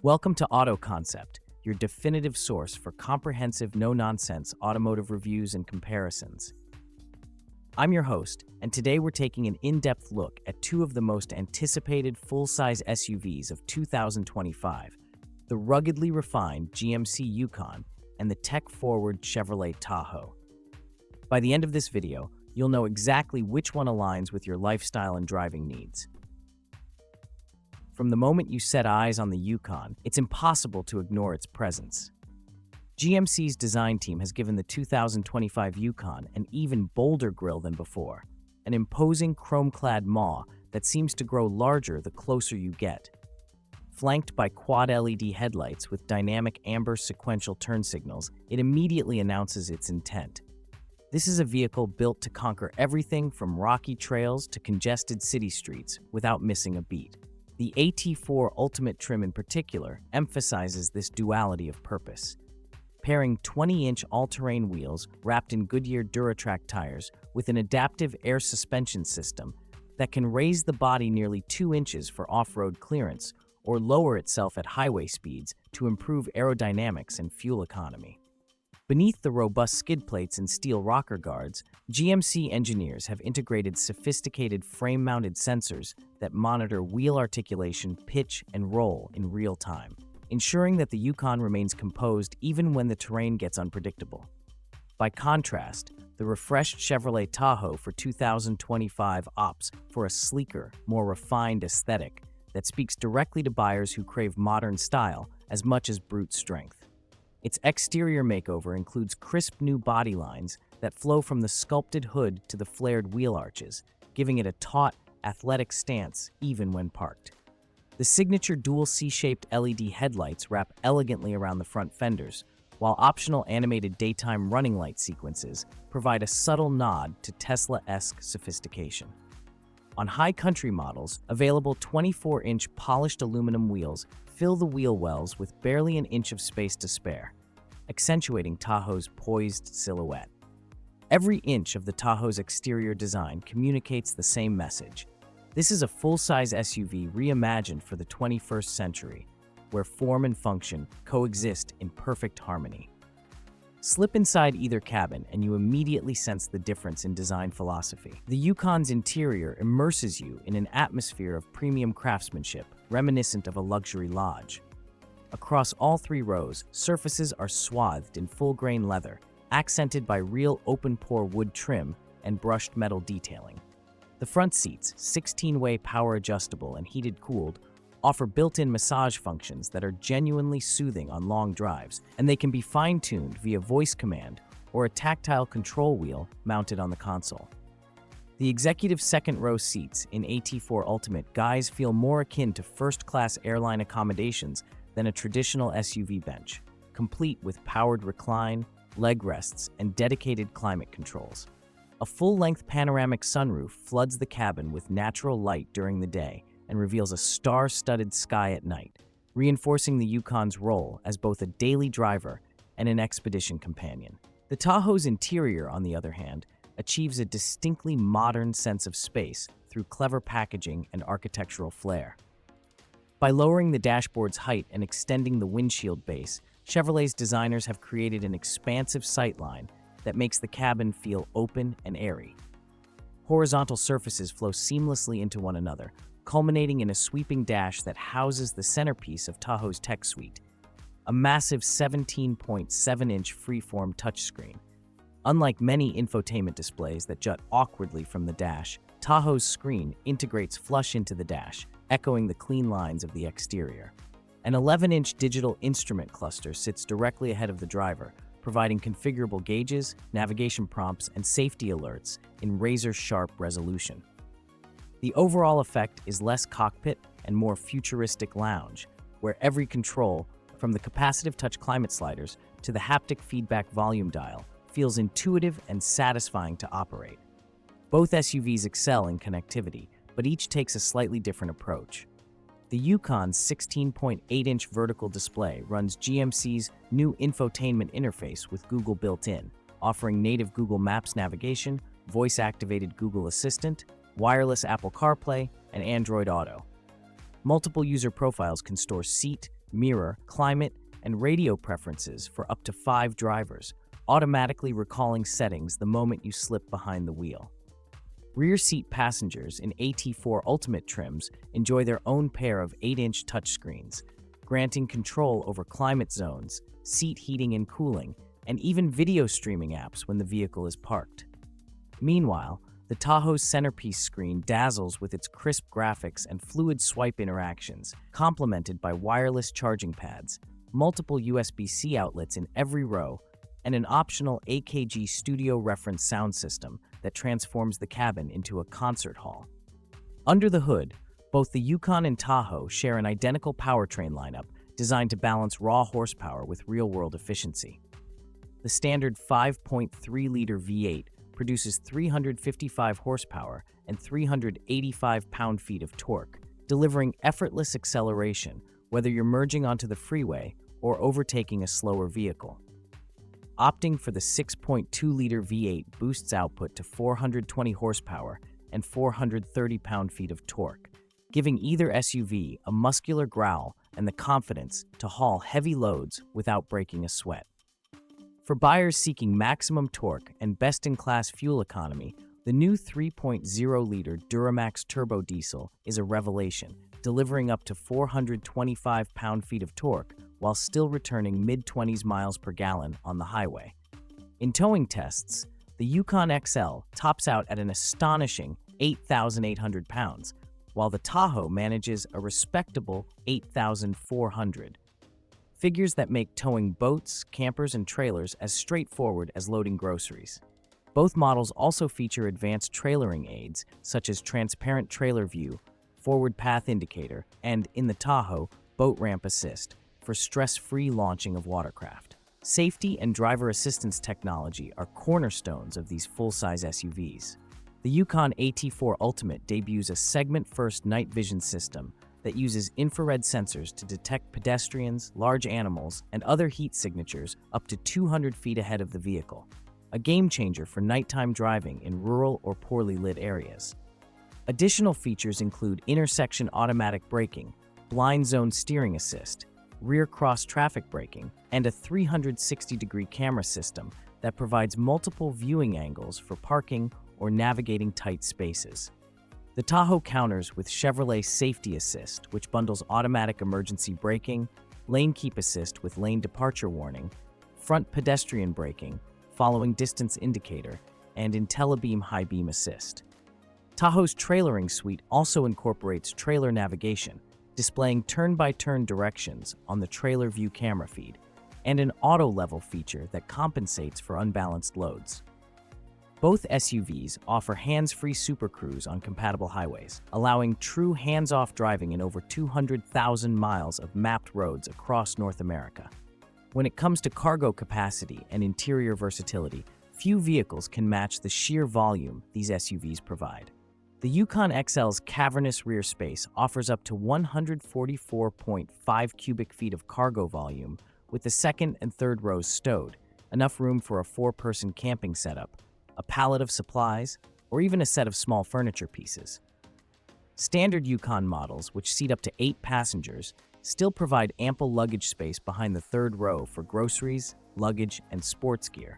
Welcome to Auto Concept, your definitive source for comprehensive, no-nonsense automotive reviews and comparisons. I'm your host, and today we're taking an in-depth look at two of the most anticipated full-size SUVs of 2025, the ruggedly refined GMC Yukon and the tech-forward Chevrolet Tahoe. By the end of this video, you'll know exactly which one aligns with your lifestyle and driving needs. From the moment you set eyes on the Yukon, it's impossible to ignore its presence. GMC's design team has given the 2025 Yukon an even bolder grille than before, an imposing chrome-clad maw that seems to grow larger the closer you get. Flanked by quad LED headlights with dynamic amber sequential turn signals, it immediately announces its intent. This is a vehicle built to conquer everything from rocky trails to congested city streets without missing a beat. The AT4 Ultimate trim in particular emphasizes this duality of purpose. Pairing 20-inch all-terrain wheels wrapped in Goodyear Duratrac tires with an adaptive air suspension system that can raise the body nearly 2 inches for off-road clearance or lower itself at highway speeds to improve aerodynamics and fuel economy. Beneath the robust skid plates and steel rocker guards, GMC engineers have integrated sophisticated frame-mounted sensors that monitor wheel articulation, pitch, and roll in real time, ensuring that the Yukon remains composed even when the terrain gets unpredictable. By contrast, the refreshed Chevrolet Tahoe for 2025 opts for a sleeker, more refined aesthetic that speaks directly to buyers who crave modern style as much as brute strength. Its exterior makeover includes crisp new body lines that flow from the sculpted hood to the flared wheel arches, giving it a taut, athletic stance even when parked. The signature dual C-shaped LED headlights wrap elegantly around the front fenders, while optional animated daytime running light sequences provide a subtle nod to Tesla-esque sophistication. On high country models, available 24-inch polished aluminum wheels fill the wheel wells with barely an inch of space to spare, accentuating Tahoe's poised silhouette. Every inch of the Tahoe's exterior design communicates the same message. This is a full-size SUV reimagined for the 21st century, where form and function coexist in perfect harmony. Slip inside either cabin and you immediately sense the difference in design philosophy. The Yukon's interior immerses you in an atmosphere of premium craftsmanship, reminiscent of a luxury lodge. Across all three rows, surfaces are swathed in full-grain leather, accented by real open-pore wood trim and brushed metal detailing. The front seats, 16-way power-adjustable and heated-cooled, offer built-in massage functions that are genuinely soothing on long drives, and they can be fine-tuned via voice command or a tactile control wheel mounted on the console. The executive second-row seats in AT4 Ultimate guys feel more akin to first-class airline accommodations than a traditional SUV bench, complete with powered recline, leg rests, and dedicated climate controls. A full-length panoramic sunroof floods the cabin with natural light during the day and reveals a star-studded sky at night, reinforcing the Yukon's role as both a daily driver and an expedition companion. The Tahoe's interior, on the other hand, achieves a distinctly modern sense of space through clever packaging and architectural flair. By lowering the dashboard's height and extending the windshield base, Chevrolet's designers have created an expansive sightline that makes the cabin feel open and airy. Horizontal surfaces flow seamlessly into one another, culminating in a sweeping dash that houses the centerpiece of Tahoe's tech suite, a massive 17.7-inch freeform touchscreen. Unlike many infotainment displays that jut awkwardly from the dash, Tahoe's screen integrates flush into the dash, echoing the clean lines of the exterior. An 11-inch digital instrument cluster sits directly ahead of the driver, providing configurable gauges, navigation prompts, and safety alerts in razor-sharp resolution. The overall effect is less cockpit and more futuristic lounge, where every control, from the capacitive touch climate sliders to the haptic feedback volume dial, feels intuitive and satisfying to operate. Both SUVs excel in connectivity, but each takes a slightly different approach. The Yukon's 16.8-inch vertical display runs GMC's new infotainment interface with Google built in, offering native Google Maps navigation, voice-activated Google Assistant, wireless Apple CarPlay, and Android Auto. Multiple user profiles can store seat, mirror, climate, and radio preferences for up to 5 drivers, automatically recalling settings the moment you slip behind the wheel. Rear seat passengers in AT4 Ultimate trims enjoy their own pair of 8-inch touchscreens, granting control over climate zones, seat heating and cooling, and even video streaming apps when the vehicle is parked. Meanwhile, the Tahoe's centerpiece screen dazzles with its crisp graphics and fluid swipe interactions, complemented by wireless charging pads, multiple USB-C outlets in every row, and an optional AKG studio reference sound system that transforms the cabin into a concert hall. Under the hood, both the Yukon and Tahoe share an identical powertrain lineup designed to balance raw horsepower with real-world efficiency. The standard 5.3-liter V8 produces 355 horsepower and 385 pound-feet of torque, delivering effortless acceleration whether you're merging onto the freeway or overtaking a slower vehicle. Opting for the 6.2-liter V8 boosts output to 420 horsepower and 430 pound-feet of torque, giving either SUV a muscular growl and the confidence to haul heavy loads without breaking a sweat. For buyers seeking maximum torque and best-in-class fuel economy, the new 3.0-liter Duramax turbo diesel is a revelation, delivering up to 425 pound-feet of torque while still returning mid-20s miles per gallon on the highway. In towing tests, the Yukon XL tops out at an astonishing 8,800 pounds, while the Tahoe manages a respectable 8,400. Figures that make towing boats, campers, and trailers as straightforward as loading groceries. Both models also feature advanced trailering aids such as transparent trailer view, forward path indicator, and, in the Tahoe, boat ramp assist for stress-free launching of watercraft. Safety and driver assistance technology are cornerstones of these full-size SUVs. The Yukon AT4 Ultimate debuts a segment-first night vision system that uses infrared sensors to detect pedestrians, large animals, and other heat signatures up to 200 feet ahead of the vehicle, a game-changer for nighttime driving in rural or poorly lit areas. Additional features include intersection automatic braking, blind zone steering assist, rear cross-traffic braking, and a 360-degree camera system that provides multiple viewing angles for parking or navigating tight spaces. The Tahoe counters with Chevrolet Safety Assist, which bundles automatic emergency braking, lane keep assist with lane departure warning, front pedestrian braking, following distance indicator, and IntelliBeam High Beam Assist. Tahoe's trailering suite also incorporates trailer navigation, displaying turn-by-turn directions on the trailer view camera feed, and an auto-level feature that compensates for unbalanced loads. Both SUVs offer hands-free Super Cruise on compatible highways, allowing true hands-off driving in over 200,000 miles of mapped roads across North America. When it comes to cargo capacity and interior versatility, few vehicles can match the sheer volume these SUVs provide. The Yukon XL's cavernous rear space offers up to 144.5 cubic feet of cargo volume, with the second and third rows stowed, enough room for a 4-person camping setup, a pallet of supplies, or even a set of small furniture pieces. Standard Yukon models, which seat up to 8 passengers, still provide ample luggage space behind the third row for groceries, luggage, and sports gear.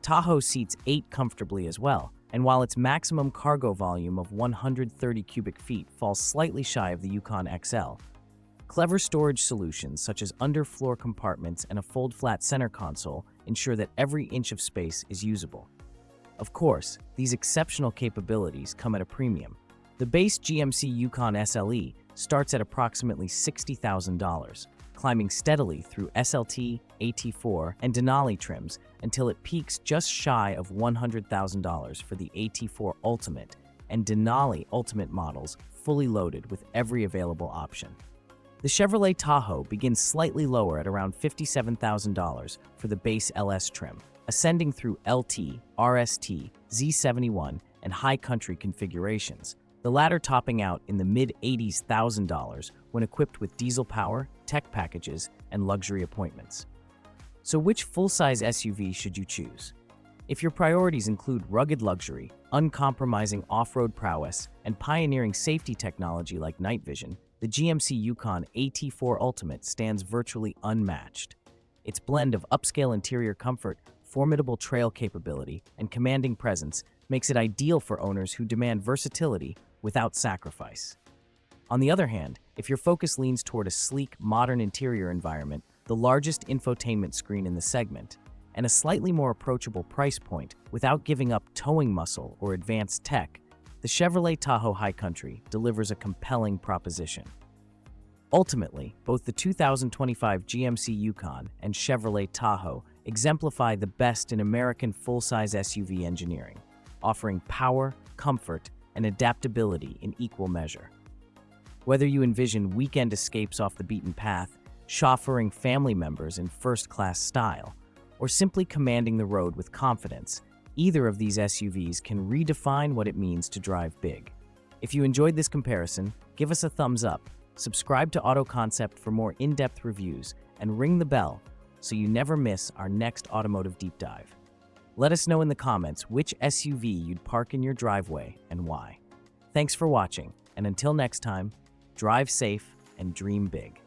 Tahoe seats 8 comfortably as well, and while its maximum cargo volume of 130 cubic feet falls slightly shy of the Yukon XL, clever storage solutions such as underfloor compartments and a fold-flat center console ensure that every inch of space is usable. Of course, these exceptional capabilities come at a premium. The base GMC Yukon SLE starts at approximately $60,000, climbing steadily through SLT, AT4, and Denali trims until it peaks just shy of $100,000 for the AT4 Ultimate and Denali Ultimate models, fully loaded with every available option. The Chevrolet Tahoe begins slightly lower at around $57,000 for the base LS trim, ascending through LT, RST, Z71, and High Country configurations, the latter topping out in the mid-80s $1,000 when equipped with diesel power, tech packages, and luxury appointments. So which full-size SUV should you choose? If your priorities include rugged luxury, uncompromising off-road prowess, and pioneering safety technology like night vision, the GMC Yukon AT4 Ultimate stands virtually unmatched. Its blend of upscale interior comfort, formidable trail capability, and commanding presence makes it ideal for owners who demand versatility without sacrifice. On the other hand, if your focus leans toward a sleek, modern interior environment, the largest infotainment screen in the segment, and a slightly more approachable price point without giving up towing muscle or advanced tech, the Chevrolet Tahoe High Country delivers a compelling proposition. Ultimately, both the 2025 GMC Yukon and Chevrolet Tahoe exemplify the best in American full-size SUV engineering, offering power, comfort, and adaptability in equal measure. Whether you envision weekend escapes off the beaten path, chauffeuring family members in first-class style, or simply commanding the road with confidence, either of these SUVs can redefine what it means to drive big. If you enjoyed this comparison, give us a thumbs up, subscribe to Auto Concept for more in-depth reviews, and ring the bell so you never miss our next automotive deep dive. Let us know in the comments which SUV you'd park in your driveway and why. Thanks for watching, and until next time, drive safe and dream big.